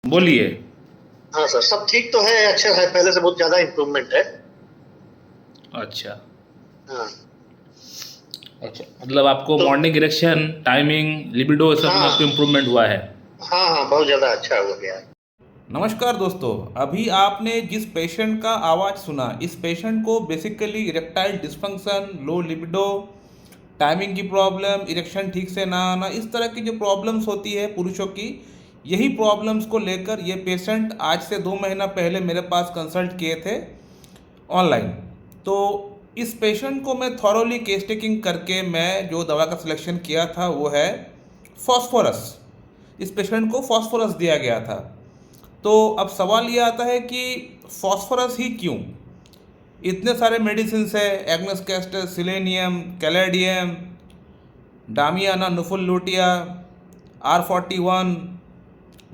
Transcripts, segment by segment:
बोलिए। हाँ सर, सब ठीक तो है, अच्छा है, पहले से बहुत ज्यादा इम्प्रूवमेंट है। अच्छा। हाँ। अच्छा, मतलब आपको तो मॉर्निंग इरेक्शन, टाइमिंग, लिबिडो सब में आपको हाँ इम्प्रूवमेंट हुआ है। हाँ हाँ, बहुत ज्यादा अच्छा हो गया है। नमस्कार दोस्तों। अभी आपने जिस पेशेंट का आवाज़ सुना, इस पेशेंट को basically erectile dysfunction, low libido, timing की प्रॉब्लम, इरेक्शन ठीक से ना आना, इस तरह की जो प्रॉब्लम्स होती है पुरुषों की, यही प्रॉब्लम्स को लेकर ये पेशेंट आज से 2 महीना पहले मेरे पास कंसल्ट किए थे ऑनलाइन। तो इस पेशेंट को मैं थॉरोली केस टेकिंग करके मैं जो दवा का सिलेक्शन किया था वो है फॉस्फोरस। इस पेशेंट को फॉस्फोरस दिया गया था। तो अब सवाल ये आता है कि फॉस्फोरस ही क्यों? इतने सारे मेडिसिन है, agnus castus, selenium, caladium, damiana नुफुलूटिया, R41,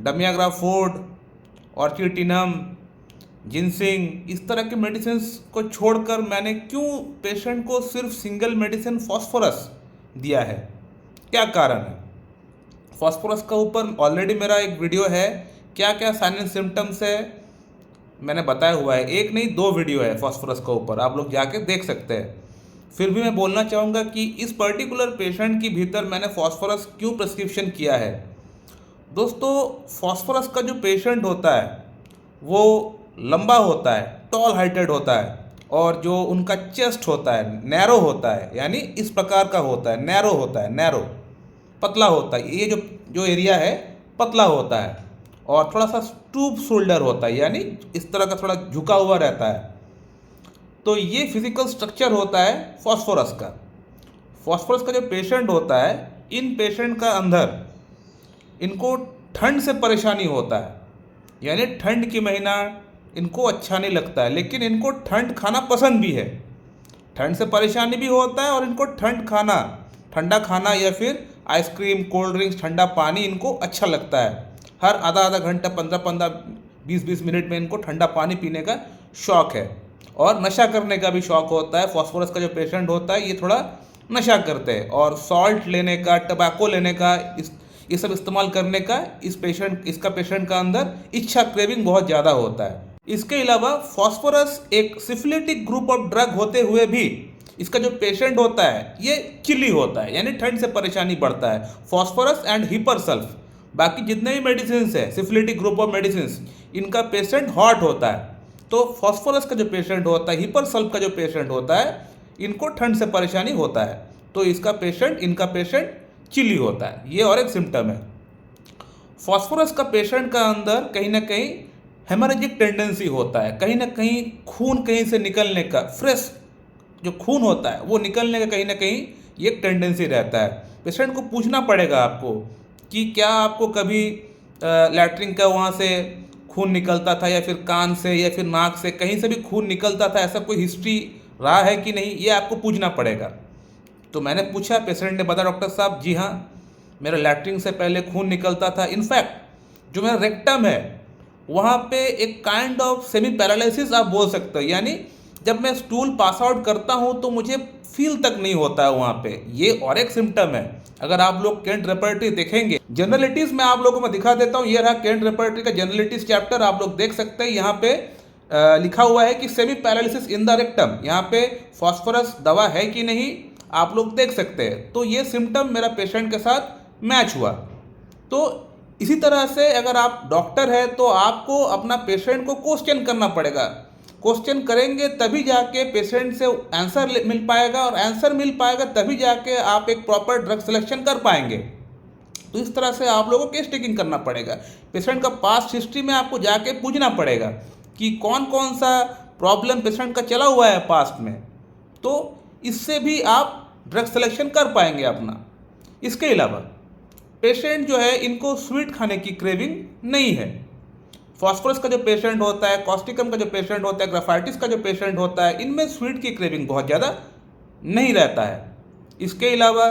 डमियाग्राफोर्ड, ऑर्चिटिनम, जिनसिंग, इस तरह के मेडिसिन को छोड़कर मैंने क्यों पेशेंट को सिर्फ सिंगल मेडिसिन फॉस्फोरस दिया है? क्या कारण है? फॉस्फोरस का ऊपर ऑलरेडी मेरा एक वीडियो है, क्या क्या साइन एंड सिम्टम्स है मैंने बताया हुआ है। एक नहीं, 2 वीडियो है फॉस्फोरस के ऊपर, आप लोग जाके देख सकते हैं। फिर भी मैं बोलना चाहूँगा कि इस पर्टिकुलर पेशेंट के भीतर मैंने फॉस्फोरस क्यों प्रिस्क्रिप्शन किया है। दोस्तों, फॉस्फोरस का जो पेशेंट होता है वो लंबा होता है, टॉल हाइटेड होता है, और जो उनका चेस्ट होता है नैरो होता है, यानी इस प्रकार का होता है, नैरो होता है, नैरो, पतला होता है। ये जो जो एरिया है पतला होता है, और थोड़ा सा स्टूप शोल्डर होता है, यानी इस तरह का थोड़ा झुका हुआ रहता है। तो ये फिजिकल स्ट्रक्चर होता है फॉस्फोरस का। फॉस्फोरस का जो पेशेंट होता है, इन पेशेंट का अंदर इनको ठंड से परेशानी होता है, यानी ठंड की महीना इनको अच्छा नहीं लगता है, लेकिन इनको ठंड खाना पसंद भी है। ठंड से परेशानी भी होता है और इनको ठंड खाना, ठंडा खाना या फिर आइसक्रीम, कोल्ड ड्रिंक्स, ठंडा पानी इनको अच्छा लगता है। हर आधा आधा घंटा, 15-15, 20-20 मिनट में इनको ठंडा पानी पीने का शौक़ है। और नशा करने का भी शौक़ होता है। फॉस्फोरस का जो पेशेंट होता है ये थोड़ा नशा करते हैं, और सॉल्ट लेने का, टबैको लेने का, ये सब इस्तेमाल करने का इसका पेशेंट का अंदर इच्छा, क्रेविंग बहुत ज़्यादा होता है। इसके अलावा फॉस्फोरस एक सिफिलिटिक ग्रुप ऑफ ड्रग होते हुए भी इसका जो पेशेंट होता है ये चिली होता है, यानी ठंड से परेशानी बढ़ता है। फॉस्फोरस एंड हिपरसल्फ, बाकी जितने भी मेडिसिन है सिफिलिटिक ग्रुप ऑफ मेडिसिन, इनका पेशेंट हॉट होता है। तो फॉस्फोरस का जो पेशेंट होता है, हिपरसल्फ का जो पेशेंट होता है, इनको ठंड से परेशानी होता है। तो इनका पेशेंट चिली होता है। ये और एक सिम्टम है। फॉस्फोरस का पेशेंट का अंदर कहीं ना कहीं हेमरेजिक टेंडेंसी होता है, कहीं ना कहीं खून कहीं से निकलने का, फ्रेश जो खून होता है वो निकलने का कहीं ना कहीं ये टेंडेंसी रहता है। पेशेंट को पूछना पड़ेगा आपको कि क्या आपको कभी लैट्रिन का वहाँ से खून निकलता था, या फिर कान से, या फिर नाक से, कहीं से भी खून निकलता था, ऐसा कोई हिस्ट्री रहा है कि नहीं, ये आपको पूछना पड़ेगा। तो मैंने पूछा, पेशेंट ने बताया, डॉक्टर साहब जी हाँ, मेरा लैट्रिन से पहले खून निकलता था। इनफैक्ट जो मेरा रेक्टम है वहाँ पे एक काइंड ऑफ सेमी पैरालिसिस आप बोल सकते हो, यानी जब मैं स्टूल पास आउट करता हूँ तो मुझे फील तक नहीं होता है वहाँ पे। ये और एक सिम्टम है। अगर आप लोग केंट रेपर्टरी देखेंगे, जनरलिटीज़ में आप लोगों को मैं दिखा देता हूँ। ये रहा केंट रेपर्टरी का जनरलिटीज़ चैप्टर, आप लोग देख सकते हैं। यहाँ पे लिखा हुआ है कि semi paralysis in the rectum, यहाँ पे फॉस्फोरस दवा है कि नहीं आप लोग देख सकते हैं। तो ये सिम्टम मेरा पेशेंट के साथ मैच हुआ। तो इसी तरह से अगर आप डॉक्टर है तो आपको अपना पेशेंट को क्वेश्चन करना पड़ेगा। क्वेश्चन करेंगे तभी जाके पेशेंट से आंसर मिल पाएगा, और आंसर मिल पाएगा तभी जाके आप एक प्रॉपर ड्रग सिलेक्शन कर पाएंगे। तो इस तरह से आप लोगों को केस टेकिंग करना पड़ेगा। पेशेंट का पास्ट हिस्ट्री में आपको जाके पूछना पड़ेगा कि कौन कौन सा प्रॉब्लम पेशेंट का चला हुआ है पास्ट में। तो इससे भी आप ड्रग सिलेक्शन कर पाएंगे अपना। इसके अलावा पेशेंट जो है, इनको स्वीट खाने की क्रेविंग नहीं है। फॉस्फोरस का जो पेशेंट होता है, कॉस्टिकम का जो पेशेंट होता है, ग्राफाइटिस का जो पेशेंट होता है, इनमें स्वीट की क्रेविंग बहुत ज़्यादा नहीं रहता है। इसके अलावा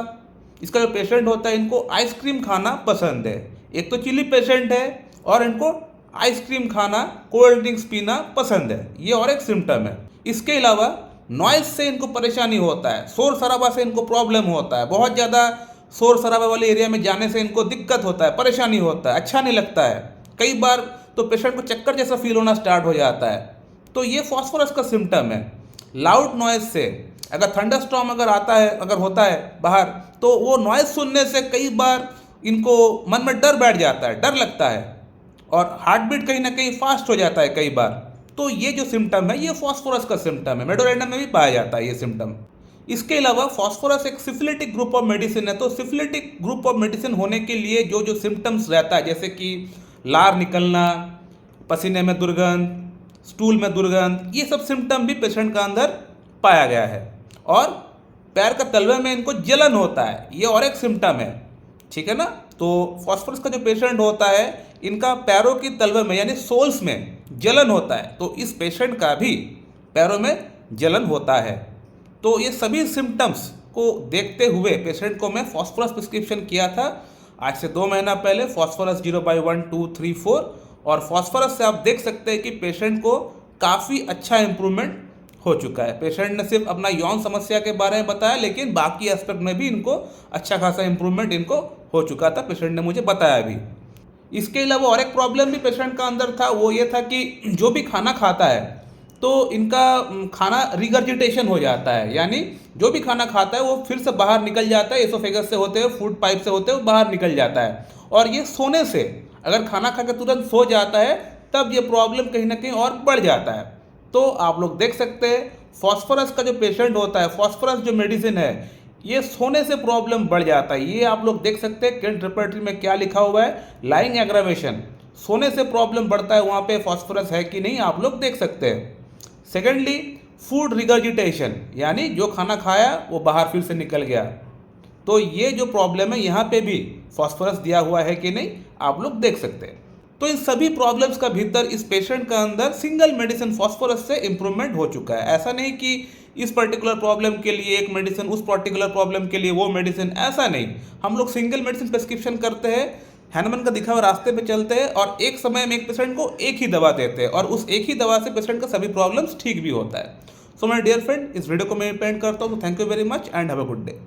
इसका जो पेशेंट होता है, इनको आइसक्रीम खाना पसंद है। एक तो चिली पेशेंट है और इनको आइसक्रीम खाना, कोल्ड ड्रिंक्स पीना पसंद है। ये और एक सिम्टम है। इसके अलावा नॉइज़ से इनको परेशानी होता है, शोर शराबा से इनको प्रॉब्लम होता है। बहुत ज़्यादा शोर शराबा वाले एरिया में जाने से इनको दिक्कत होता है, परेशानी होता है, अच्छा नहीं लगता है। कई बार तो पेशेंट को चक्कर जैसा फील होना स्टार्ट हो जाता है। तो ये फॉस्फोरस का सिम्टम है। लाउड नॉइज से, अगर थंडरस्टॉर्म अगर होता है बाहर, तो वो नॉइज सुनने से कई बार इनको मन में डर बैठ जाता है, डर लगता है और हार्ट बीट कहीं ना कहीं फास्ट हो जाता है कई बार। तो ये जो सिम्टम है ये फॉस्फोरस का सिम्टम है, मेडोरेंडम में भी पाया जाता है ये सिम्टम। इसके अलावा फॉस्फोरस एक सिफिलिटिक ग्रुप ऑफ मेडिसिन है। तो सिफिलिटिक ग्रुप ऑफ मेडिसिन होने के लिए जो जो सिम्टम्स रहता है, जैसे कि लार निकलना, पसीने में दुर्गंध, स्टूल में दुर्गंध, ये सब सिम्टम भी पेशेंट का अंदर पाया गया है। और पैर का तलवे में इनको जलन होता है, ये और एक सिम्टम है, ठीक है ना। तो फॉस्फोरस का जो पेशेंट होता है, इनका पैरों की तलवे में यानी सोल्स में जलन होता है। तो इस पेशेंट का भी पैरों में जलन होता है। तो ये सभी सिम्टम्स को देखते हुए पेशेंट को मैं फॉस्फोरस प्रिस्क्रिप्शन किया था आज से 2 महीना पहले, फॉस्फोरस 0/1, 2, 3, 4। और फॉस्फोरस से आप देख सकते हैं कि पेशेंट को काफ़ी अच्छा इम्प्रूवमेंट हो चुका है। पेशेंट ने सिर्फ अपना यौन समस्या के बारे में बताया, लेकिन बाकी एस्पेक्ट में भी इनको अच्छा खासा इम्प्रूवमेंट इनको हो चुका था, पेशेंट ने मुझे बताया भी। इसके अलावा और एक प्रॉब्लम भी पेशेंट का अंदर था, वो ये था कि जो भी खाना खाता है तो इनका खाना रिगर्जिटेशन हो जाता है, यानी जो भी खाना खाता है वो फिर से बाहर निकल जाता है, एसोफेगस से होते हुए, फूड पाइप से होते हुए बाहर निकल जाता है। और ये सोने से, अगर खाना खा के तुरंत सो जाता है तब ये प्रॉब्लम कहीं ना कहीं और बढ़ जाता है। तो आप लोग देख सकते हैं फॉस्फोरस का जो पेशेंट होता है, फॉस्फोरस जो मेडिसिन है, ये सोने से प्रॉब्लम बढ़ जाता है। ये आप लोग देख सकते हैं केंट रिपर्टरी में क्या लिखा हुआ है, लाइंग एग्रावेशन, सोने से प्रॉब्लम बढ़ता है, वहाँ पे फॉस्फोरस है कि नहीं आप लोग देख सकते हैं। सेकेंडली, फूड रिगर्जिटेशन, यानी जो खाना खाया वो बाहर फिर से निकल गया। तो ये जो प्रॉब्लम है यहाँ पे भी फॉस्फोरस दिया हुआ है कि नहीं आप लोग देख सकते हैं। तो इन सभी प्रॉब्लम्स का भीतर इस पेशेंट का अंदर सिंगल मेडिसिन फॉस्फोरस से इम्प्रूवमेंट हो चुका है। ऐसा नहीं कि इस पर्टिकुलर प्रॉब्लम के लिए एक मेडिसिन, उस पर्टिकुलर प्रॉब्लम के लिए वो मेडिसिन, ऐसा नहीं। हम लोग सिंगल मेडिसिन प्रिस्क्रिप्शन करते हैं, हैनमन का दिखा हुआ रास्ते पे चलते हैं और एक समय में एक पेशेंट को एक ही दवा देते हैं और उस एक ही दवा से पेशेंट का सभी प्रॉब्लम्स ठीक भी होता है। सो माय डियर फ्रेंड, इस वीडियो को मैं पेंट करता हूँ। तो thank you very much and have a good day.